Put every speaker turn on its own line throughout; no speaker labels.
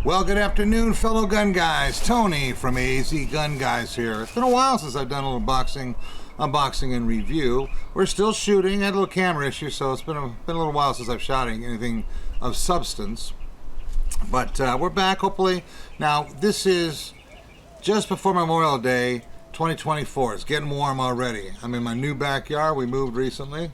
Well, good afternoon, fellow gun guys. Tony from AZ Gun Guys here. It's been a while since I've done a little unboxing and review. We're still shooting. I had a little camera issue, so it's been a little while since I've shot anything of substance. But we're back, hopefully. Now, this is just before Memorial Day 2024. It's getting warm already. I'm in my new backyard. We moved recently,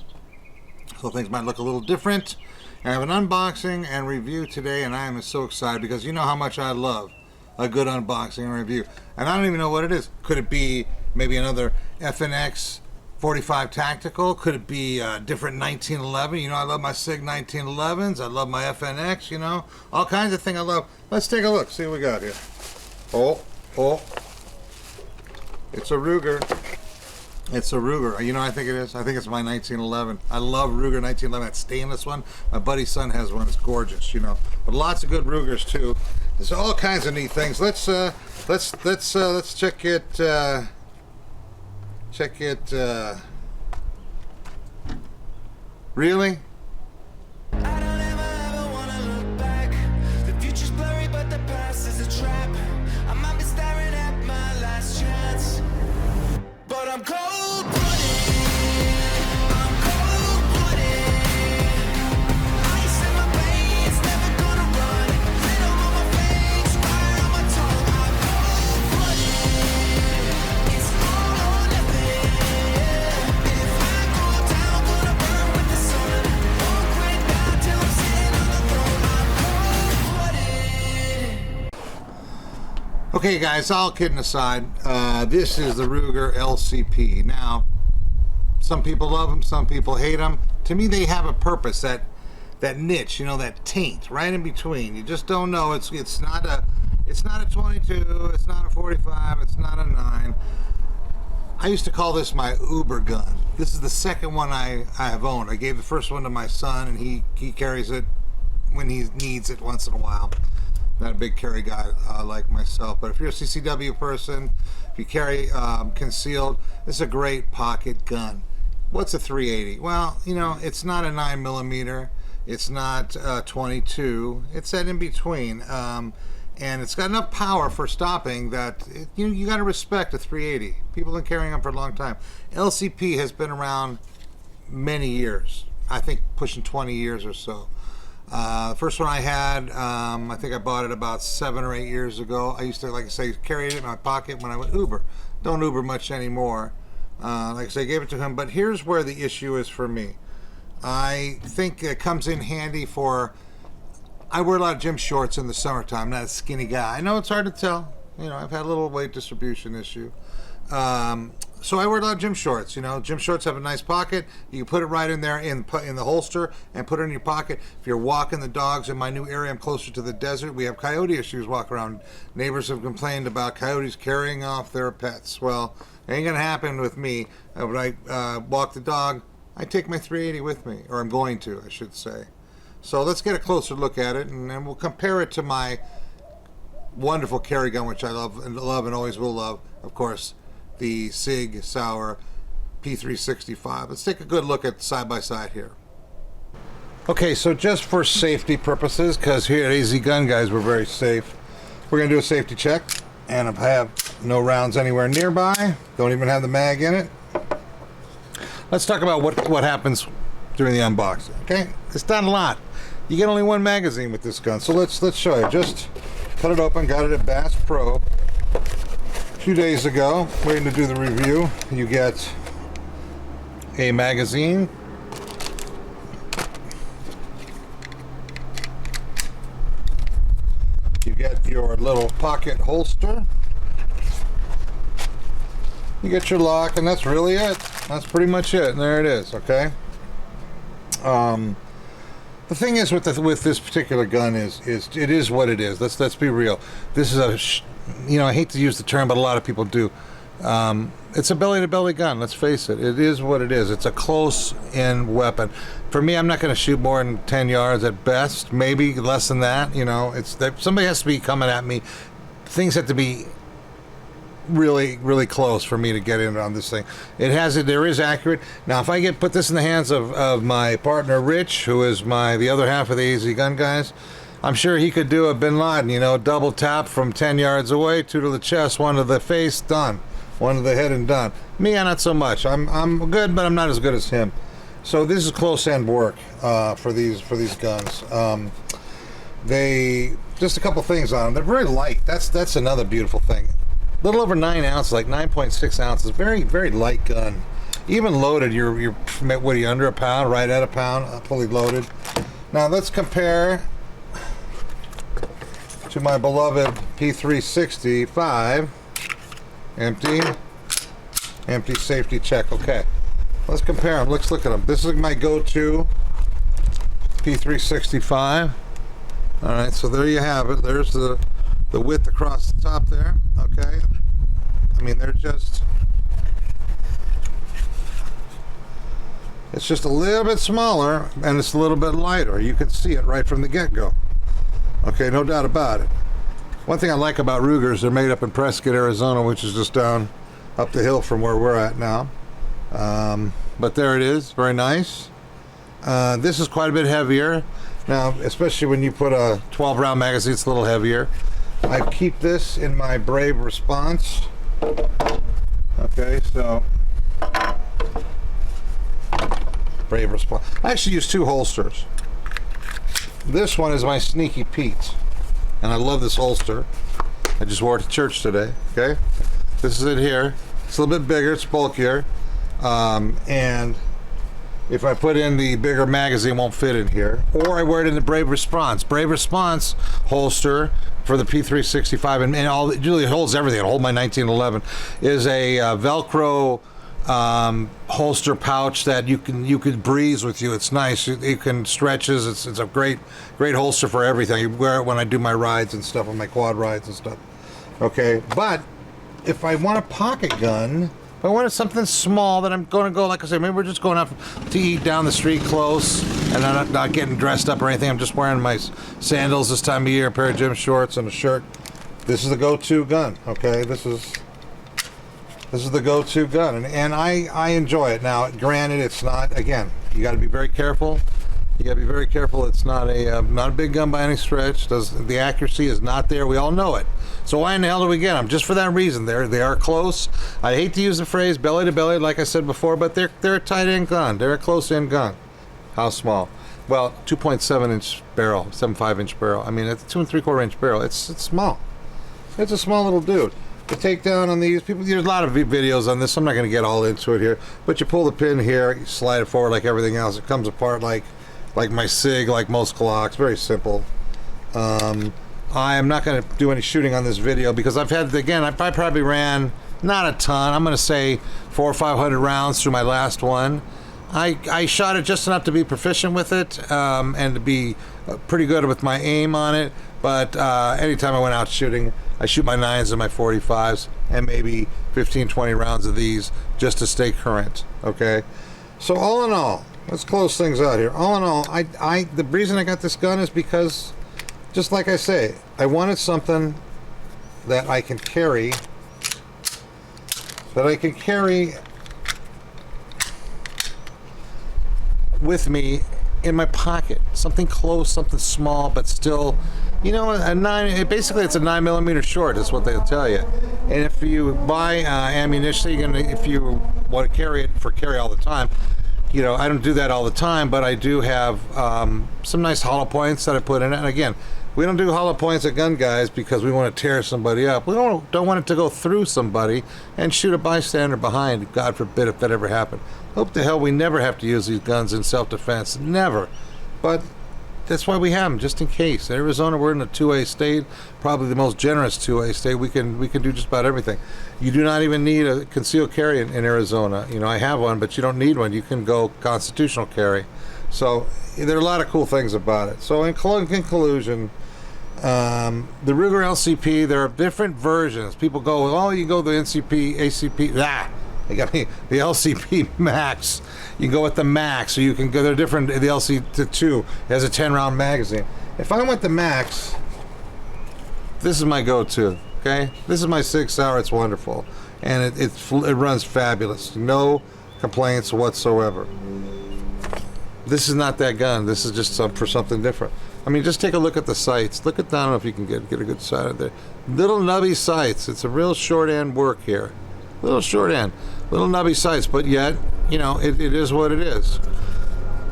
so things might look a little different. I have an unboxing and review today, and I am so excited because you know how much I love a good unboxing and review. And I don't even know what it is. Could it be maybe another FNX 45 Tactical? Could it be a different 1911? You know, I love my SIG 1911s. I love my FNX, you know. All kinds of things I love. Let's take a look, see what we got here. Oh. It's a Ruger. It's a Ruger. You know, I think it is. I think it's my 1911. I love Ruger 1911. That stainless one. My buddy's son has one. It's gorgeous, you know. But lots of good Rugers too. There's all kinds of neat things. Let's check it. Really?
I don't ever wanna look back. The future's blurry, but the past is a trap. I might be staring at my last chance, but I'm cold-blooded. I'm cold-blooded. Ice in my veins, never gonna run. Venom on my face, fire on my tongue. I'm cold-blooded. It's all or nothing. If I go down, gonna burn with the sun. Won't quit down till I'm sitting on the throne. I'm cold-blooded.
Okay, guys, all kidding aside, this is the Ruger LCP. Now, some people love them, some people hate them. To me, they have a purpose, that niche, you know, that taint right in between. You just don't know. It's not a 22, it's not a 45, it's not a 9. I used to call this my Uber gun. This is the second one I have owned. I gave the first one to my son, and he carries it when he needs it once in a while. Not a big carry guy like myself, but if you're a CCW person, if you carry concealed, this is a great pocket gun. What's a 380? Well, you know, it's not a 9mm, it's not 22, it's that in between, and it's got enough power for stopping that you got to respect a 380. People have been carrying them for a long time. LCP has been around many years, I think pushing 20 years or so. The first one I had, I think I bought it about 7 or 8 years ago. I used to, like I say, carry it in my pocket when I went Uber. Don't Uber much anymore. Like I say, I gave it to him. But here's where the issue is for me. I think it comes in handy for, I wear a lot of gym shorts in the summertime. I'm not a skinny guy. I know it's hard to tell. You know, I've had a little weight distribution issue. So I wear a lot of gym shorts. You know, gym shorts have a nice pocket. You can put it right in there in the holster and put it in your pocket. If you're walking the dogs in my new area, I'm closer to the desert. We have coyote issues walking around. Neighbors have complained about coyotes carrying off their pets. Well, it ain't gonna happen with me. When I walk the dog, I take my 380 with me, or I'm going to, I should say. So let's get a closer look at it, and then we'll compare it to my wonderful carry gun, which I love and always will love, of course, the SIG Sauer P365. Let's take a good look at side by side here. Okay, so just for safety purposes, because here at AZ Gun Guys we're very safe, we're going to do a safety check, and I have no rounds anywhere nearby, don't even have the mag in it. Let's talk about what happens during the unboxing. Okay, it's not a lot. You get only one magazine with this gun, so let's show you. Just cut it open, got it at Bass Pro a few days ago, waiting to do the review. You get a magazine, you get your little pocket holster, you get your lock, and that's really it. That's pretty much it, and there it is. Okay. The thing is with this particular gun is it is what it is. Let's be real. This is you know, I hate to use the term, but a lot of people do. It's a belly-to-belly gun. Let's face it. It is what it is. It's a close-in weapon. For me, I'm not going to shoot more than 10 yards at best. Maybe less than that. You know, it's that somebody has to be coming at me. Things have to be really, really close for me to get in on this thing. There is accurate. Now, if I put this in the hands of my partner Rich, who is the other half of the AZ Gun Guys, I'm sure he could do a Bin Laden, you know, double tap from 10 yards away, 2 to the chest, 1 to the face, done. 1 to the head and done. Me, not so much. I'm good, but I'm not as good as him. So this is close end work for these guns. They just a couple things on them. They're very light. That's another beautiful thing. A little over 9 ounces, like 9.6 ounces. Very, very light gun. Even loaded, you're what are you, under a pound, right at a pound, fully loaded. Now let's compare to my beloved P365. Empty safety check. Okay, let's compare them. Let's look at them. This is my go-to P365. All right, so there you have it. There's the width across the top there. Okay, I mean they're just, it's just a little bit smaller and it's a little bit lighter. You can see it right from the get-go. Okay, no doubt about it. One thing I like about Rugers, they're made up in Prescott, Arizona, which is just down up the hill from where we're at now. But there it is, very nice. This is quite a bit heavier. Now, especially when you put a 12-round magazine, it's a little heavier. I keep this in my Brave Response. Okay, so Brave Response. I actually use 2 holsters. This one is my Sneaky Pete, and I love this holster. I just wore it to church today. Okay, this is it here. It's a little bit bigger, it's bulkier, and if I put in the bigger magazine, it won't fit in here. Or I wear it in the Brave Response. Brave Response holster for the P365, and all, it really holds everything. It'll hold my 1911. Is a Velcro holster pouch that you can breeze with you. It's nice. You can stretches. It's a great holster for everything. You wear it when I do my rides and stuff, on my quad rides and stuff. Okay, but if I want a pocket gun, if I wanted something small that I'm going to go, like I say, maybe we're just going out to eat down the street close, and I'm not getting dressed up or anything. I'm just wearing my sandals this time of year, a pair of gym shorts, and a shirt. This is the go-to gun. Okay, this is the go-to gun, and I enjoy it. Now, granted, it's not. Again, you got to be very careful. You got to be very careful. It's not a big gun by any stretch. The accuracy is not there. We all know it. So why in the hell do we get them? Just for that reason. They are close. I hate to use the phrase belly to belly, like I said before, but they're a tight end gun. They're a close end gun. How small? Well, 2.7 inch barrel, 7.5 inch barrel. I mean, it's a 2 3/4 inch barrel. It's small. It's a small little dude. The takedown on these people, there's a lot of videos on this. I'm not going to get all into it here, but you pull the pin here, you slide it forward like everything else. It comes apart like my SIG, like most Glocks. Very simple. I am not going to do any shooting on this video because I've had, again, I probably ran not a ton. I'm going to say 400 or 500 rounds through my last one. I shot it just enough to be proficient with it and to be pretty good with my aim on it. But anytime I went out shooting, I shoot my 9s and my 45s and maybe 15, 20 rounds of these just to stay current. Okay. So all in all, let's close things out here. All in all, the reason I got this gun is because, just like I say, I wanted something that I can carry, with me in my pocket. Something close, something small, but still, you know, basically it's a 9mm short is what they'll tell you. And if you buy ammunition, if you want to carry it for carry all the time, you know, I don't do that all the time, but I do have some nice hollow points that I put in it. And again, we don't do hollow points at Gun Guys because we want to tear somebody up. We don't want it to go through somebody and shoot a bystander behind, God forbid if that ever happened. Hope the hell we never have to use these guns in self-defense. Never. But that's why we have them, just in case. In Arizona, we're in a 2A state, probably the most generous 2A state. We can do just about everything. You do not even need a concealed carry in Arizona. You know, I have one, but you don't need one. You can go constitutional carry. So there are a lot of cool things about it. So in conclusion, the Ruger LCP, there are different versions. People go, oh, you go the NCP, ACP, they got me the LCP Max. You can go with the Max, or you can go. They're different. The LC2 has a 10-round magazine. If I went the Max, this is my go-to. Okay, this is my 6 hour. It's wonderful, and it runs fabulous. No complaints whatsoever. This is not that gun. This is just for something different. I mean, just take a look at the sights. Look at down, I don't know if you can get a good sight of there. Little nubby sights. It's a real short end work here. Little short end. Little nubby sights, but yet, you know, it is what it is.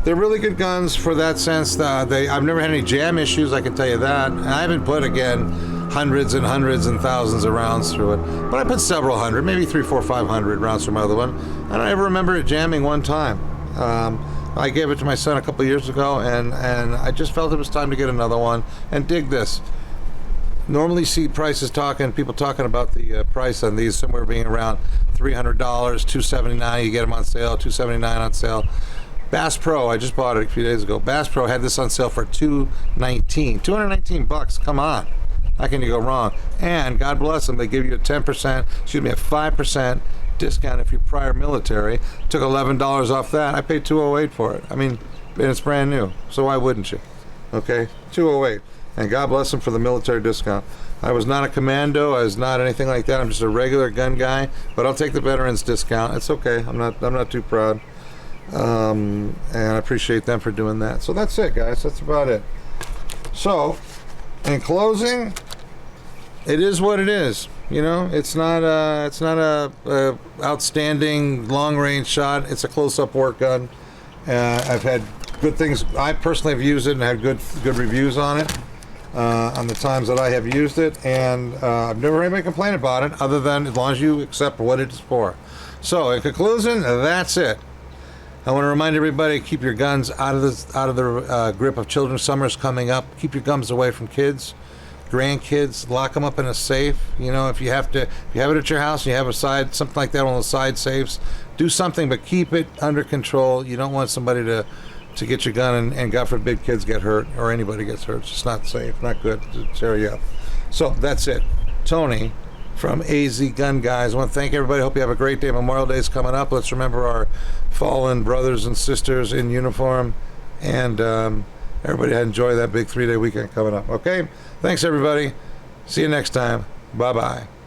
They're really good guns for that sense. I've never had any jam issues, I can tell you that. And I haven't put, again, hundreds and hundreds and thousands of rounds through it. But I put several hundred, maybe 300, 400, 500 rounds through my other one. I don't ever remember it jamming one time. I gave it to my son a couple years ago, and I just felt it was time to get another one. And dig this. Normally see prices people talking about the price on these somewhere being around $300, $279. You get them on sale, $279 on sale. Bass Pro, I just bought it a few days ago. Bass Pro had this on sale for $219. Come on. How can you go wrong? And God bless them, they give you a 5% discount if you're prior military. Took $11 off that. I paid $208 for it. I mean, and it's brand new. So why wouldn't you? Okay, $208. And God bless them for the military discount. I was not a commando. I was not anything like that. I'm just a regular gun guy. But I'll take the veterans discount. It's okay. I'm not too proud. And I appreciate them for doing that. So that's it, guys. That's about it. So, in closing, it is what it is. You know, it's not a outstanding long range shot. It's a close-up work gun. I've had good things. I personally have used it and had good reviews on it on the times that I have used it, and I've never heard anybody complain about it, other than as long as you accept what it's for. So, in conclusion, that's it. I want to remind everybody, keep your guns out of the grip of children. Summer's coming up. Keep your guns away from kids, grandkids. Lock them up in a safe. You know, if you have it at your house and you have something like that on the side safes, do something, but keep it under control. You don't want somebody to get your gun and God forbid kids get hurt or anybody gets hurt. It's just not safe, not good to tear you up. So that's it. Tony from AZ Gun Guys. I want to thank everybody. Hope you have a great day. Memorial Day is coming up. Let's remember our fallen brothers and sisters in uniform, and everybody enjoy that big 3-day weekend coming up. Okay? Thanks, everybody. See you next time. Bye-bye.